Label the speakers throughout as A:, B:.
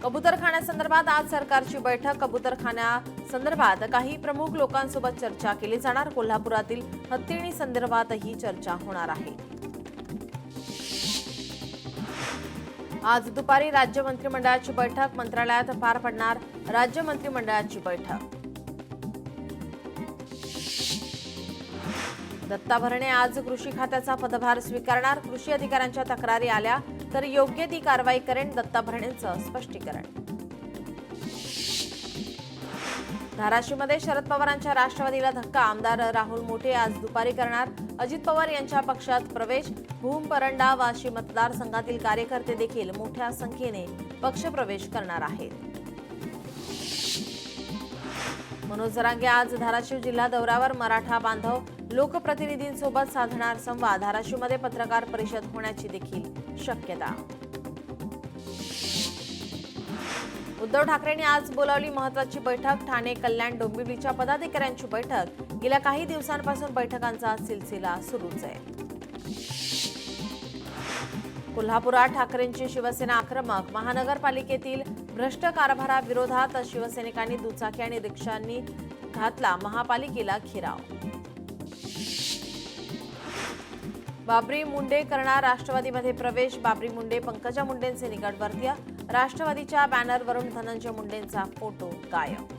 A: कबूतरखान्यासंदर्भात आज सरकारची बैठक. कबूतरखान्यासंदर्भात काही प्रमुख लोकांसोबत चर्चा केली जाणार. कोल्हापुरातील हत्तीणी संदर्भातही चर्चा होणार आहे. आज दुपारी राज्य मंत्रिमंडळाची बैठक. मंत्रालयात पार पडणार राज्य मंत्रिमंडळाची बैठक. दत्ता भरणे आज कृषी खात्याचा पदभार स्वीकारणार. कृषी अधिकाऱ्यांच्या तक्रारी आल्या तर योग्य ती कारवाई करेन, दत्ता भरणेंचं स्पष्टीकरण. धाराशिवमध्ये शरद पवारांच्या राष्ट्रवादीला धक्का. आमदार राहुल मोठे आज दुपारी करणार अजित पवार यांच्या पक्षात प्रवेश. भूम, परंडा, वाशी मतदारसंघातील कार्यकर्ते देखील मोठ्या संख्येने पक्षप्रवेश करणार आहेत. मनोज जरांगे आज धाराशिव जिल्हा दौऱ्यावर. मराठा बांधव लोकप्रतिनिधींसोबत साधणार संवाद. धाराशिवमध्ये पत्रकार परिषद होण्याची देखील शक्यता. उद्धव ठाकरेंनी आज बोलावली महत्त्वाची बैठक. ठाणे, कल्याण, डोंबिवलीच्या पदाधिकाऱ्यांची बैठक. गेल्या काही दिवसांपासून बैठकांचा सिलसिला सुरूच आहे. कोल्हापुरात ठाकरेंची शिवसेना आक्रमक. महानगरपालिकेतील भ्रष्ट कारभाराविरोधात शिवसैनिकांनी दुचाकी आणि रिक्षांनी घातला महापालिकेला घेराव. बाबरी मुंडे करणार राष्ट्रवादीमध्ये प्रवेश. बाबरी मुंडे पंकजा मुंडेंचे निकटवर्तीय. राष्ट्रवादीच्या बॅनरवरून धनंजय मुंडेंचा फोटो गायब.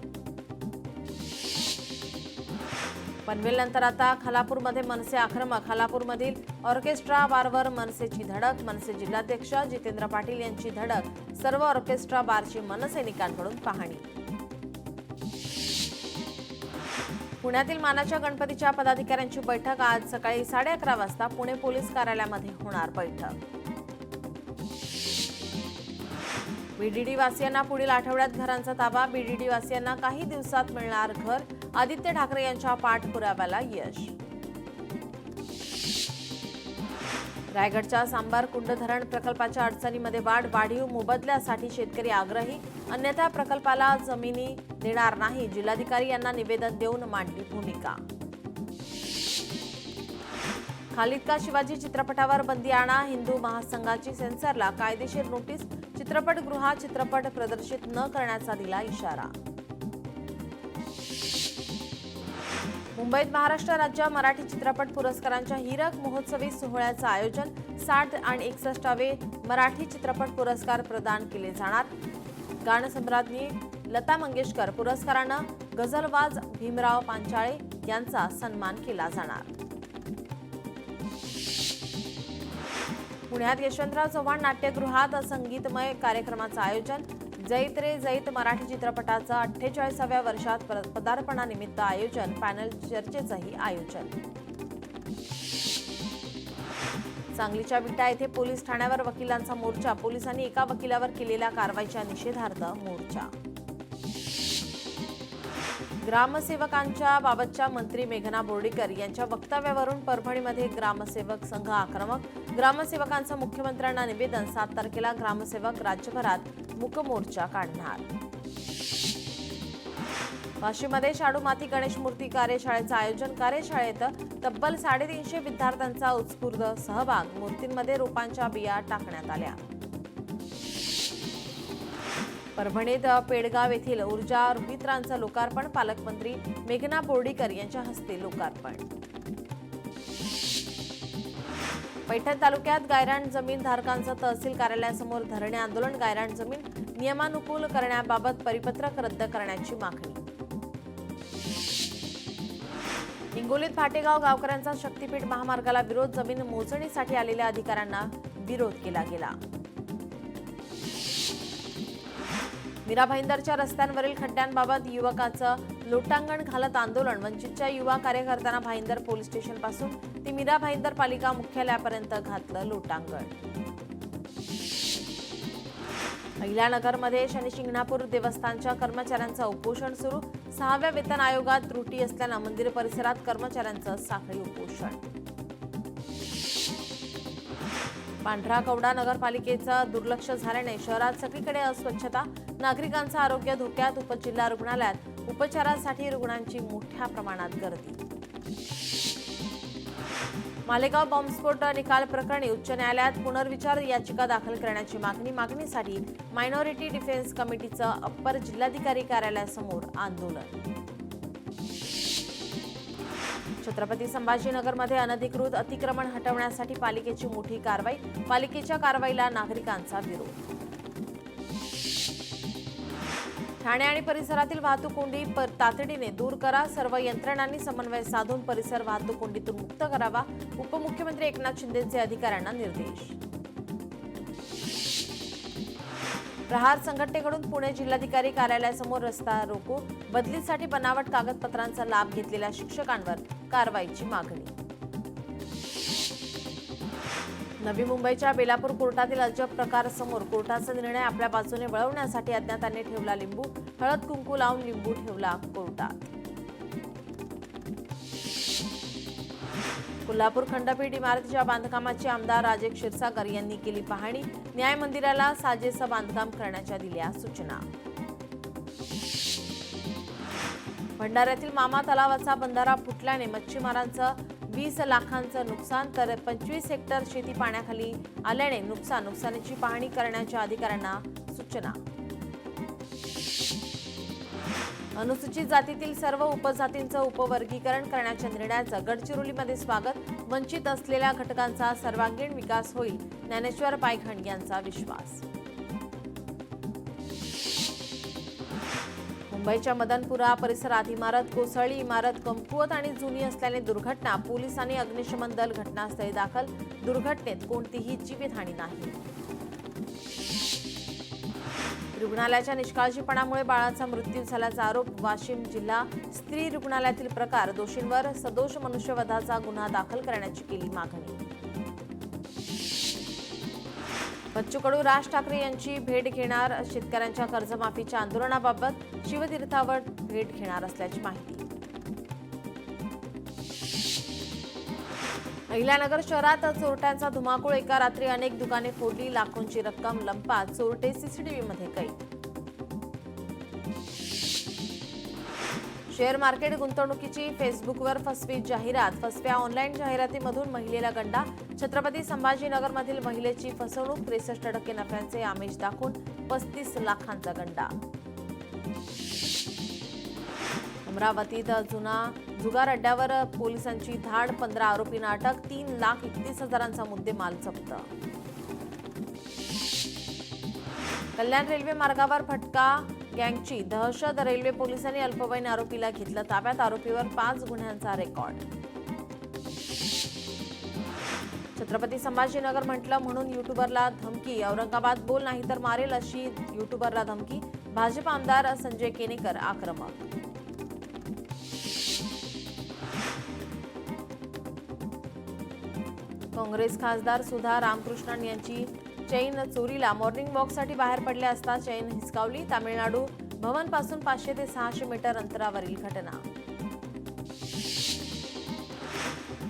A: पनवेलनंतर आता खालापूरमध्ये मनसे आक्रमक. खालापूरमधील ऑर्केस्ट्रा बारवर मनसेची धडक. मनसे जिल्हाध्यक्ष जितेंद्र पाटील यांची धडक. सर्व ऑर्केस्ट्रा बारची मनसैनिकांकडून पाहणी. पुण्यातील मानाच्या गणपतीच्या पदाधिकाऱ्यांची बैठक. आज सकाळी 11:30 वाजता पुणे पोलीस कार्यालयामध्ये होणार बैठक. बीडीडी वासियांना पुढील आठवड्यात घरांचा ताबा. बीडीडी वासियांना काही दिवसात मिळणार घर. आदित्य ठाकरे यांच्या पाठपुराव्याला यश. रायगडच्या सांबारकुंड धरण प्रकल्पाच्या अडचणीमध्ये वाढ. वाढीव मोबदल्यासाठी शेतकरी आग्रही. अन्यथा प्रकल्पाला जमिनी देणार नाही. जिल्हाधिकारी यांना निवेदन देऊन मांडली भूमिका. खालिद का शिवाजी चित्रपटावर बंदी आणा. हिंदू महासंघाची सेन्सरला कायदेशीर नोटीस. चित्रपटगृहात चित्रपट प्रदर्शित न करण्याचा दिला इशारा. मुंबईत महाराष्ट्र राज्य मराठी चित्रपट पुरस्कारांच्या हीरक महोत्सवी सोहळ्याचं आयोजन. 60 आणि 61वे मराठी चित्रपट पुरस्कार प्रदान केले जाणार. गानसम्राज्ञी लता मंगेशकर पुरस्कारानं गझलवाज भीमराव पांचाळे यांचा सन्मान केला जाणार. पुण्यात यशवंतराव चव्हाण नाट्यगृहात संगीतमय कार्यक्रमाचं आयोजन. जैत रे जैत मराठी चित्रपटाचं 48व्या वर्षात पदार्पणानिमित्त आयोजन. पॅनल चर्चेचंही आयोजन. सांगलीच्या विटा येथे पोलीस ठाण्यावर वकिलांचा मोर्चा. पोलिसांनी एका वकिलावर केलेल्या कारवाईच्या निषेधार्थ मोर्चा. ग्रामसेवकांच्या बाबतच्या मंत्री मेघना बोर्डीकर यांच्या वक्तव्यावरून परभणीमध्ये ग्रामसेवक संघ आक्रमक. ग्रामसेवकांचं मुख्यमंत्र्यांना निवेदन. 7 तारखेला ग्रामसेवक राज्यभरात मूक मोर्चा काढणार. वाशीमध्ये शाडू माती गणेश मूर्ती कार्यशाळेचं आयोजन. कार्यशाळेत तब्बल 350 विद्यार्थ्यांचा उत्स्फूर्त सहभाग. मूर्तींमध्ये रोपांच्या बिया टाकण्यात आल्या. परभणीत पेडगाव येथील ऊर्जा रोहित्रांचं लोकार्पण. पालकमंत्री मेघना बोर्डीकर यांच्या हस्ते लोकार्पण. पैठण तालुक्यात गायरान जमीन धारकांचं तहसील कार्यालयासमोर धरणे आंदोलन. गायरान जमीन नियमानुकूल करण्याबाबत परिपत्रक रद्द करण्याची मागणी. हिंगोलीत भाटेगाव गावकऱ्यांचा शक्तीपीठ महामार्गाला विरोध. जमीन मोजणीसाठी आलेल्या अधिकाऱ्यांना विरोध केला गेला. मीरा भाईंदरच्या रस्त्यांवरील खड्ड्यांबाबत युवकाचं लोटांगण घालत आंदोलन. वंचितच्या युवा कार्यकर्त्यांना भाईंदर पोलीस स्टेशनपासून ते मीरा भाईंदर पालिका मुख्यालयापर्यंत घातलं लोटांगण. अहिल्यानगरमध्ये शनी शिंगणापूर देवस्थानच्या कर्मचाऱ्यांचं उपोषण सुरू. 6व्या वेतन आयोगात त्रुटी असल्यानं मंदिर परिसरात कर्मचाऱ्यांचं साखळी उपोषण. पांढरा कवडा नगरपालिकेचं दुर्लक्ष झाल्याने शहरात सगळीकडे अस्वच्छता. नागरिकांचं आरोग्य धोक्यात. उपजिल्हा रुग्णालयात उपचारासाठी रुग्णांची मोठ्या प्रमाणात गर्दी. मालेगाव बॉम्बस्फोट निकाल प्रकरणी उच्च न्यायालयात पुनर्विचार याचिका दाखल करण्याची मागणीसाठी मायनॉरिटी डिफेन्स कमिटीचं अप्पर जिल्हाधिकारी कार्यालयासमोर आंदोलन. छत्रपती संभाजीनगरमध्ये अनधिकृत अतिक्रमण हटवण्यासाठी पालिकेची मोठी कारवाई. पालिकेच्या कारवाईला नागरिकांचा विरोध. ठाणे आणि परिसरातील वाहतूक कोंडी तातडीने दूर करा. सर्व यंत्रणांनी समन्वय साधून परिसर वाहतूक कोंडीतून मुक्त करावा. उपमुख्यमंत्री एकनाथ शिंदेचे अधिकाऱ्यांना निर्देश. प्रहार संघटनेकडून पुणे जिल्हाधिकारी कार्यालयासमोर रस्ता रोको. बदलीसाठी बनावट कागदपत्रांचा लाभ घेतलेल्या शिक्षकांवर कारवाईची मागणी. नवी मुंबईच्या बेलापूर कोर्टातील अजब प्रकार समोर. कोर्टाचा निर्णय आपल्या बाजूने वळवण्यासाठी अज्ञातांनी ठेवला लिंबू. हळद कुंकू लावून लिंबू ठेवला कोर्टात. कोल्हापूर खंडपीठ इमारतीच्या बांधकामाची आमदार राजे क्षीरसागर यांनी केली पाहणी. न्याय मंदिराला साजेसं बांधकाम करण्याच्या दिल्या सूचना. भंडाऱ्यातील मामा तलावाचा बंधारा फुटल्याने मच्छीमारांचं 20 लाखांचं नुकसान तर 25 हेक्टर शेती पाण्याखाली आल्याने नुकसानीची पाहणी करण्याच्या अधिकाऱ्यांना सूचना. अनुसूचित जातीतील सर्व उपजातींचं उपवर्गीकरण करण्याच्या निर्णयाचं गडचिरोलीमध्ये स्वागत. वंचित असलेल्या घटकांचा सर्वांगीण विकास होईल, ज्ञानेश्वर पायघण यांचा विश्वास. मुंबईच्या मदनपुरा परिसरात इमारत कोसळली. इमारत कमकुवत आणि जुनी असल्याने दुर्घटना. पोलीस आणि अग्निशमन दल घटनास्थळी दाखल. दुर्घटनेत कोणतीही जीवितहानी नाही. रुग्णालयाच्या निष्काळजीपणामुळे बाळाचा मृत्यू झाल्याचा आरोप. वाशिम जिल्हा स्त्री रुग्णालयातील प्रकार. दोषींवर सदोष मनुष्यवधाचा गुन्हा दाखल करण्याची केली मागणी. बच्चू कडू राज ठाकरे यांची भेट घेणार. शेतकऱ्यांच्या कर्जमाफीच्या आंदोलनाबाबत शिवतीर्थावर भेट घेणार असल्याची माहिती. अहिल्यानगर शहरात चोरट्यांचा धुमाकूळ. एका रात्री अनेक दुकाने फोडली. लाखोंची रक्कम लंपास. चोरटे सीसीटीव्हीमध्ये कैद. शेअर मार्केट गुंतवणुकीची फेसबुकवर फसवी जाहिरात. फसव्या ऑनलाईन जाहिरातीमधून महिलेला गंडा. छत्रपती संभाजीनगरमधील महिलेची फसवणूक. 63% नफ्याचे आमिष दाखवून 35 लाखांचा गंडा. अमरावतीत जुगार अड्ड्यावर पोलिसांची धाड. 15 आरोपींना अटक. 3,31,000चा मुद्देमाल जप्त. कल्याण रेल्वे मार्गावर फटका गँगची दहशत. रेल्वे पोलिसांनी अल्पवयीन आरोपीला घेतलं ताब्यात. आरोपीवर 5 गुन्ह्यांचा रेकॉर्ड. छत्रपती संभाजीनगर म्हटलं म्हणून युट्यूबरला धमकी. औरंगाबाद बोल नाही तर मारेल अशी युट्यूबरला धमकी. भाजप आमदार संजय केनेकर आक्रमक. काँग्रेस खासदार सुधा रामकृष्णन यांची चैन चोरीला. मॉर्निंग वॉकसाठी बाहेर पडले असता चैन हिसकावली. तामिळनाडू भवनपासून 500 ते 600 मीटर अंतरावरील घटना.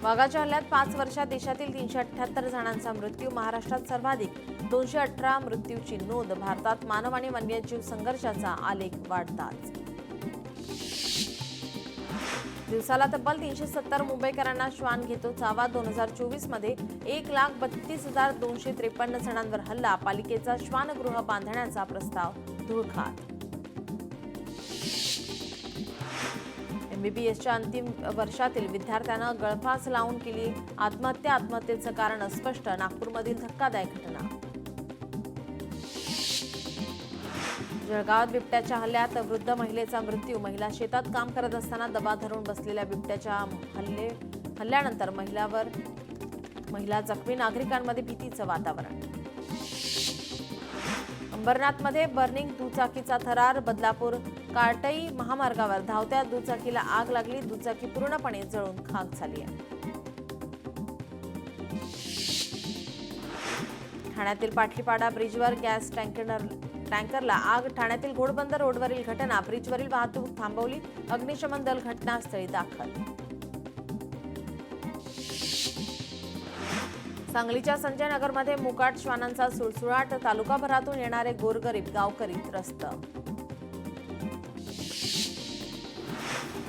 A: वाघाच्या हल्ल्यात 5 वर्षात देशातील 378 जणांचा मृत्यू. महाराष्ट्रात सर्वाधिक 218 मृत्यूची नोंद. भारतात मानव आणि वन्यजीव संघर्षाचा आलेख वाढताच. दिवसाला तब्बल 370 मुंबईकरांना श्वान घेतो चावा. 2024 मध्ये 1,32,253 जणांवर हल्ला. पालिकेचा श्वानगृह बांधण्याचा प्रस्ताव धुळखात. MBBSच्या अंतिम वर्षातील विद्यार्थ्यांना गळफास लावून केली आत्महत्या. आत्महत्येचं कारण अस्पष्ट. नागपूरमधील धक्कादायक घटना. जळगावात बिबट्याच्या हल्ल्यात वृद्ध महिलेचा मृत्यू. महिला शेतात काम करत असताना दबा धरून बसलेल्या बिबट्याच्या हल्ल्यानंतर महिला जखमी. नागरिकांमध्ये भीतीचं वातावरण. अंबरनाथमध्ये बर्निंग दुचाकीचा थरार. बदलापूर काटई महामार्गावर धावत्या दुचाकीला आग लागली. दुचाकी पूर्णपणे जळून खाक झाली आहे. ठाण्यातील पाटलीपाडा ब्रिजवर गॅस टँकरला आग. ठाण्यातील घोडबंदर रोडवरील घटना. ब्रिजवरील वाहतूक थांबवली. अग्निशमन दल घटनास्थळी दाखल. सांगलीच्या संजय नगरमध्ये मुकाट श्वानांचा सुळसुळाट. तालुकाभरातून येणारे गोरगरीब गावकरी त्रस्त.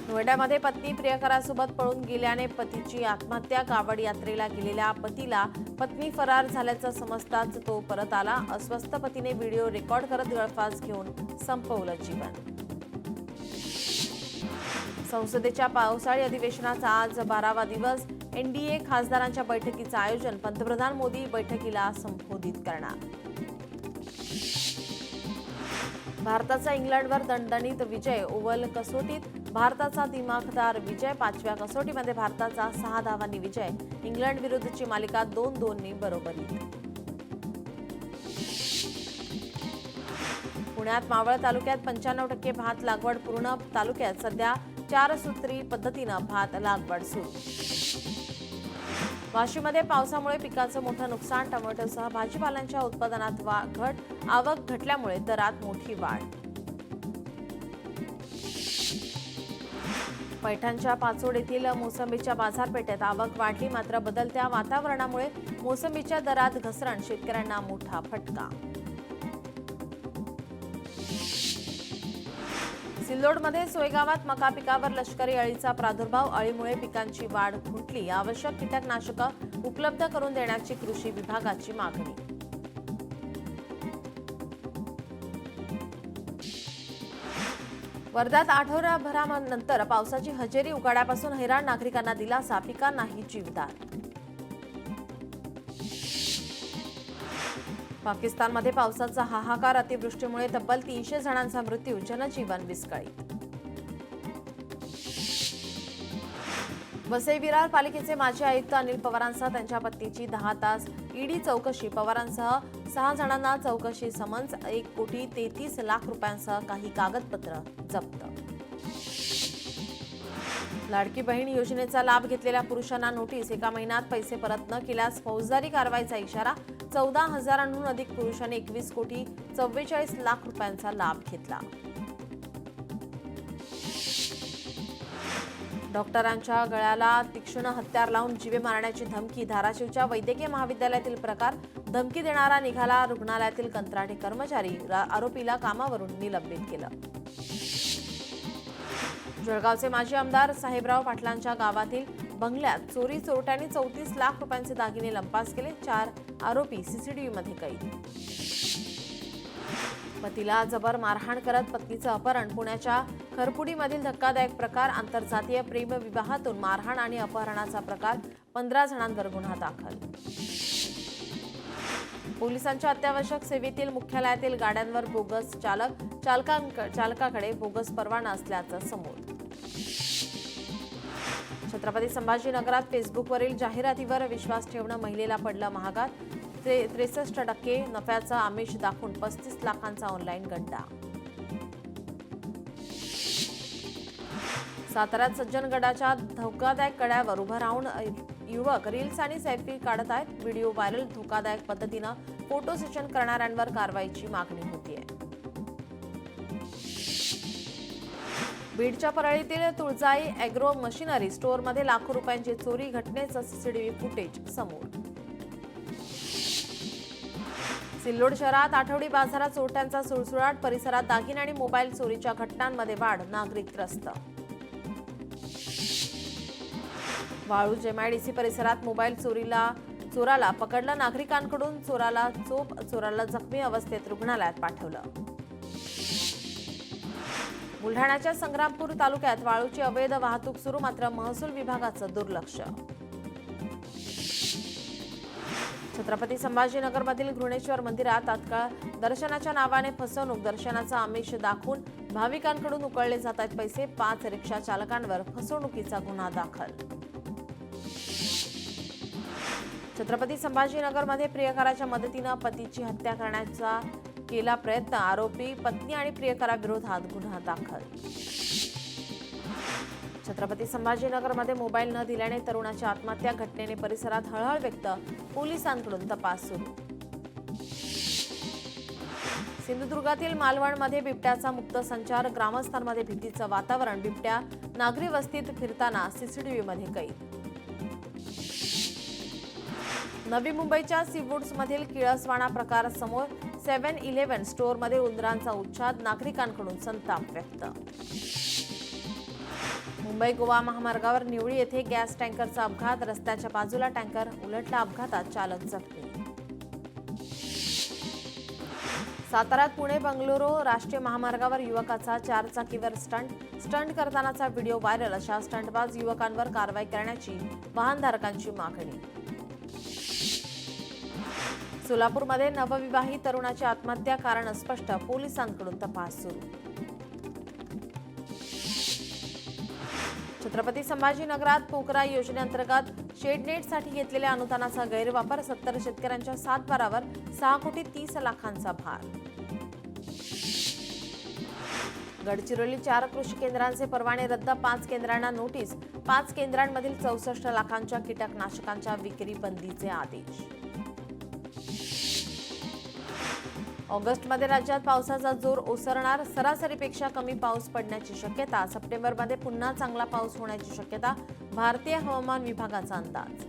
A: नोएडामध्ये पत्नी प्रियकरासोबत पळून गेल्याने पतीची आत्महत्या. कावड यात्रेला गेलेल्या पतीला पत्नी फरार झाल्याचं समजताच तो परत आला. अस्वस्थ पतीने व्हिडिओ रेकॉर्ड करत गळफास घेऊन संपवलं जीवन. संसदेच्या पावसाळी अधिवेशनाचा आज 12वा दिवस. एनडीए खासदारांच्या बैठकीचं आयोजन. पंतप्रधान मोदी बैठकीला संबोधित करणार. भारताचा इंग्लंडवर दणदणीत विजय. ओव्हल कसोटीत भारताचा दिमाखदार विजय. 5व्या कसोटीमध्ये भारताचा 6 धावांनी विजय. इंग्लंड विरुद्धची मालिका 2-2 बरोबरीत. पुण्यात मावळ तालुक्यात 95% भात लागवड पूर्ण. तालुक्यात सध्या 4 सूत्री पद्धतीनं भात लागवड सुरू. वाशीमध्ये पावसामुळे पिकाचं मोठं नुकसान. टोमॅटोसह भाजीपाल्यांच्या उत्पादनात घट. आवक घटल्यामुळे दरात मोठी वाढ. पैठणच्या पाचोड येथील मोसंबीच्या बाजारपेठेत आवक वाढली. मात्र बदलत्या वातावरणामुळे मोसंबीच्या दरात घसरण. शेतकऱ्यांना मोठा फटका. सिल्लोडमध्ये सोयगावात मका पिकावर लष्करी अळीचा प्रादुर्भाव. अळीमुळे पिकांची वाढ खुंटली. आवश्यक कीटकनाशकं उपलब्ध करून देण्याची कृषी विभागाची मागणी. वर्ध्यात आठवड्याभरानंतर पावसाची हजेरी. उकाड्यापासून हैराण. नागरिकांना दिलासा. पिकांनाही जीवदान. पाकिस्तानमध्ये पावसाचा हाहाकार. अतिवृष्टीमुळे तब्बल 300 जणांचा मृत्यू. जनजीवन विस्कळीत. वसई विरार पालिकेचे माजी आयुक्त अनिल पवारांसह त्यांच्या पत्नीची 10 तास ईडी चौकशी. पवारांसह 6 जणांना चौकशी समन्स. 1,33 लाख रुपयांसह काही कागदपत्र जप्त. लाडकी बहीण योजनेचा लाभ घेतलेल्या पुरुषांना नोटीस. 1 महिन्यात पैसे परत न केल्यास फौजदारी कारवाईचा इशारा. 14,000हून अधिक पुरुषांनी 21,44 लाख रुपयांचा लाभ घेतला. डॉक्टरांच्या गळ्याला तीक्ष्ण हत्यार लावून जीवे मारण्याची धमकी. धाराशिवच्या वैद्यकीय महाविद्यालयातील प्रकार. धमकी देणारा निघाला रुग्णालयातील कंत्राटी कर्मचारी. आरोपीला कामावरून निलंबित केलं. जळगावचे माजी आमदार साहेबराव पाटलांच्या गावातील बंगल्यात चोरी. चोरट्यांनी 34 लाख रुपयांचे दागिने लंपास केले. 4 आरोपी सीसीटीव्हीमध्ये कैद. पतीला जबर मारहाण करत पत्नीचं अपहरण. पुण्याच्या खरपुडीमधील धक्कादायक प्रकार. आंतरजातीय प्रेमविवाहातून मारहाण आणि अपहरणाचा प्रकार. 15 जणांवर गुन्हा दाखल. पोलिसांच्या अत्यावश्यक सेवेतील मुख्यालयातील गाड्यांवर बोगस चालक. चालकाकडे बोगस परवाना असल्याचं समोर. छत्रपती संभाजीनगरात फेसबुकवरील जाहिरातीवर विश्वास ठेवणं महिलेला पडलं महागात. 63% नफ्याचं आमिष दाखवून 35 लाखांचा ऑनलाईन गंडा. साताऱ्यात सज्जनगडाच्या धोकादायक कड्यावर उभं राहून युवक रील्स आणि सेल्फी काढत आहेत. Video viral. धोकादायक पद्धतीनं फोटो सेशन करणाऱ्यांवर कारवाईची मागणी होतीये. बीडच्या परळीतील तुळजाई अॅग्रो मशिनरी स्टोअरमध्ये लाखो रुपयांची चोरी. घटनेचं सीसीटीव्ही फुटेज समोर. सिल्लोड शहरात आठवडी बाजारात चोरट्यांचा सुळसुळाट. परिसरात दागिने आणि मोबाईल चोरीच्या घटनांमध्ये वाढ. नागरिक त्रस्त. वाळूज एमआयडीसी परिसरात मोबाईल चोराला पकडलं. नागरिकांकडून चोराला जखमी अवस्थेत रुग्णालयात पाठवलं. बुलढाण्याच्या संग्रामपूर तालुक्यात वाळूची अवैध वाहतूक सुरू. मात्र महसूल विभागाचं दुर्लक्ष. छत्रपती संभाजीनगरमधील घृणेश्वर मंदिरात तात्काळ दर्शनाच्या नावाने फसवणूक. दर्शनाचं आमिष दाखवून भाविकांकडून उकळले जात आहेत पैसे. 5 रिक्षा चालकांवर फसवणुकीचा गुन्हा दाखल. छत्रपती संभाजीनगरमध्ये प्रियकराच्या मदतीनं पतीची हत्या करण्याचा केला प्रयत्न. आरोपी पत्नी आणि प्रियकराविरोधात गुन्हा दाखल. छत्रपती संभाजीनगरमध्ये मोबाईल न दिल्याने तरुणाची आत्महत्या. घटनेने परिसरात हळहळ व्यक्त. पोलिसांकडून तपास सुरू. सिंधुदुर्गातील मालवणमध्ये बिबट्याचा मुक्त संचार. ग्रामस्थांमध्ये भीतीचं वातावरण. बिबट्या नागरी वस्तीत फिरताना सीसीटीव्हीमध्ये कैद. नवी मुंबईच्या सीवूड्समधील किळसवाणा प्रकार समोर. 7-11 स्टोअरमध्ये उंदरांचा उच्छाद. नागरिकांकडून संताप व्यक्त. मुंबई गोवा महामार्गावर निवळी येथे गॅस टँकरचा अपघात, रस्त्याच्या बाजूला टँकर उलटला, अपघातात चालक जखमी. साताऱ्यात पुणे बंगळुरू राष्ट्रीय महामार्गावर युवकाचा चारचाकीवर स्टंट करतानाचा व्हिडिओ व्हायरल. अशा स्टंटबाज युवकांवर कारवाई करण्याची वाहनधारकांची मागणी. सोलापूरमध्ये नवविवाहित तरुणाची आत्महत्या, कारण अस्पष्ट, पोलिसांकडून तपास सुरू. छत्रपती संभाजीनगरात पोकरा योजनेअंतर्गत शेडनेटसाठी घेतलेल्या अनुदानाचा गैरवापर, 70 शेतकऱ्यांच्या सातबारावर 6,30,00,000चा भार. गडचिरोली 4 कृषी केंद्रांचे परवाने रद्द, 5 केंद्रांना नोटीस, 5 केंद्रांमधील 64 लाखांच्या कीटकनाशकांच्या विक्री बंदीचे आदेश. ऑगस्टमध्ये राज्यात पावसाचा जोर ओसरणार, सरासरीपेक्षा कमी पाऊस पडण्याची शक्यता. सप्टेंबरमध्ये पुन्हा चांगला पाऊस होण्याची शक्यता, भारतीय हवामान विभागाचा अंदाज.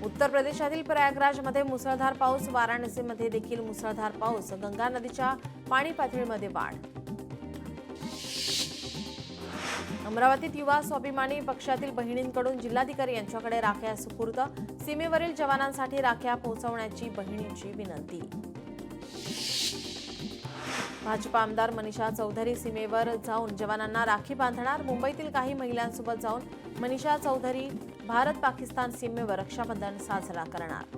A: उत्तर प्रदेशातील प्रयागराजमध्ये मुसळधार पाऊस, वाराणसीमध्ये देखील मुसळधार पाऊस, गंगा नदीच्या पाणी पातळीमध्ये वाढ. अमरावतीत युवा स्वाभिमानी पक्षातील बहिणींकडून जिल्हाधिकारी यांच्याकडे राख्या सुपूर्द, सीमेवरील जवानांसाठी राख्या पोहोचवण्याची बहिणींची विनंती. भाजपा आमदार मनीषा चौधरी सीमेवर जाऊन जवानांना राखी बांधणार. मुंबईतील काही महिलांसोबत जाऊन मनीषा चौधरी भारत पाकिस्तान सीमेवर रक्षाबंधन साजरा करणार.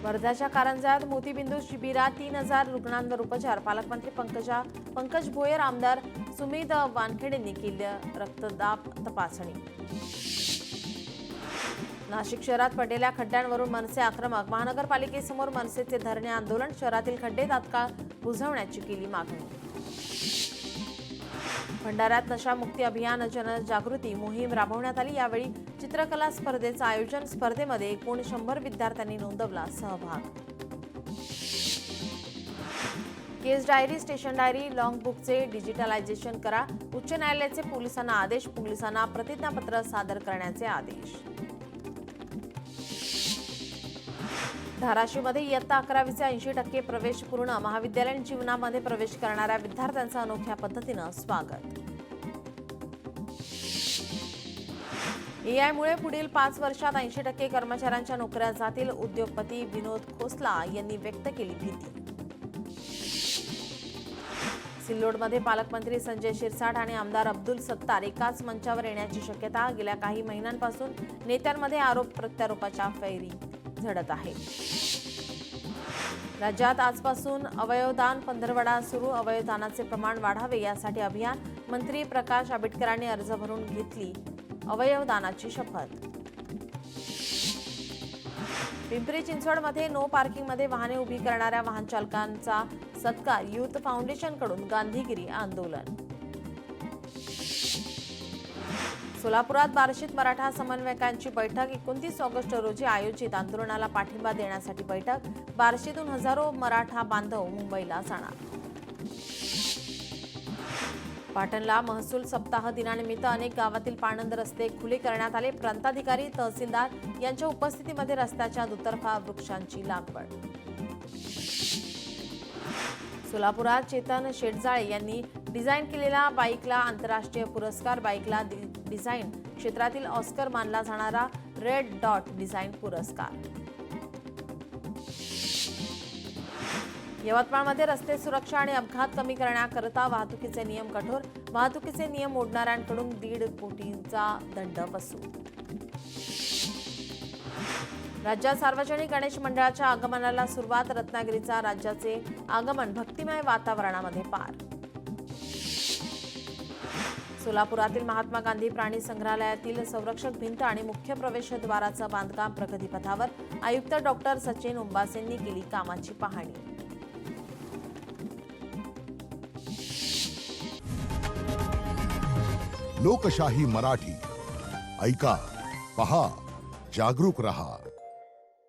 A: वर्ध्याच्या कारंजात मोतीबिंदू शिबिरात 3,000 रुग्णांवर उपचार. पालकमंत्री पंकज भोयर, आमदार सुमित वानखेडेंनी केली रक्तदाब तपासणी. नाशिक शहरात पडलेल्या खड्ड्यांवरून मनसे आक्रमक, महानगरपालिकेसमोर मनसेचे धरणे आंदोलन. शहरातील खड्डे तात्काळ बुजवण्याची केली मागणी. भंडाऱ्यात नशामुक्ती अभियान जनजागृती मोहीम राबवण्यात आली. यावेळी चित्रकला स्पर्धेचं आयोजन, स्पर्धेमध्ये एकूण 100 विद्यार्थ्यांनी नोंदवला सहभाग. केस डायरी, स्टेशन डायरी, लॉंग बुकचे डिजिटलायझेशन करा. उच्च न्यायालयाचे पोलिसांना आदेश, पोलिसांना प्रतिज्ञापत्र सादर करण्याचे आदेश. धाराशिवमध्ये इयत्ता 11वीचे 80% प्रवेश पूर्ण. महाविद्यालयीन जीवनामध्ये प्रवेश करणाऱ्या विद्यार्थ्यांचं अनोख्या पद्धतीनं स्वागत. एआयमुळे पुढील 5 वर्षात 80% कर्मचाऱ्यांच्या नोकऱ्या जातील. उद्योगपती विनोद खोसला यांनी व्यक्त केली भीती. सिल्लोडमध्ये पालकमंत्री संजय शिरसाट आणि आमदार अब्दुल सत्तार एकाच मंचावर येण्याची शक्यता. गेल्या काही महिन्यांपासून नेत्यांमध्ये आरोप प्रत्यारोपाच्या फैरी झडत आहे. राज्यात आजपासून अवयवदान पंधरवडा सुरू. अवयवदानाचे प्रमाण वाढावे यासाठी अभियान. मंत्री प्रकाश आंबेडकरांनी अर्ज भरून घेतली अवयवदानाची शपथ. पिंपरी चिंचवडमध्ये नो पार्किंगमध्ये वाहने उभी करणाऱ्या वाहन चालकांचा सत्कार. युथ फाउंडेशनकडून गांधीगिरी आंदोलन. सोलापुरात बार्शीत मराठा समन्वयकांची बैठक. 29 ऑगस्ट रोजी आयोजित आंदोलनाला पाठिंबा देण्यासाठी बैठक. बार्शीतून हजारो मराठा बांधव मुंबईला जाणार. पाटणला महसूल सप्ताह दिनानिमित्त अनेक गावातील पाणंद रस्ते खुले करण्यात आले. प्रांताधिकारी, तहसीलदार यांच्या उपस्थितीमध्ये रस्त्याच्या दुतर्फा वृक्षांची लागवड. सोलापुरात चेतन शेटजाळे यांनी डिझाईन केलेल्या बाईकला आंतरराष्ट्रीय पुरस्कार. बाईकला डिझाईन क्षेत्रातील ऑस्कर मानला जाणारा रेड डॉट डिझाईन पुरस्कार. यवतमाळमध्ये रस्ते सुरक्षा आणि अपघात कमी करण्याकरता वाहतुकीचे नियम कठोर. वाहतुकीचे नियम मोडणाऱ्यांकडून 1.5 कोटींचा दंड वसूल. राज्यात सार्वजनिक गणेश मंडळाच्या आगमनाला सुरुवात. रत्नागिरीचा राज्याचे आगमन भक्तिमय वातावरणामध्ये पार. सोलापुरातील महात्मा गांधी प्राणी संग्रहालयातील संरक्षक भिंत आणि मुख्य प्रवेशद्वाराचं बांधकाम प्रगतीपथावर. आयुक्त डॉक्टर सचिन उंबासेंनी केली कामाची पाहणी.
B: लोकशाही मराठी ऐका, पहा, जागरूक रहा.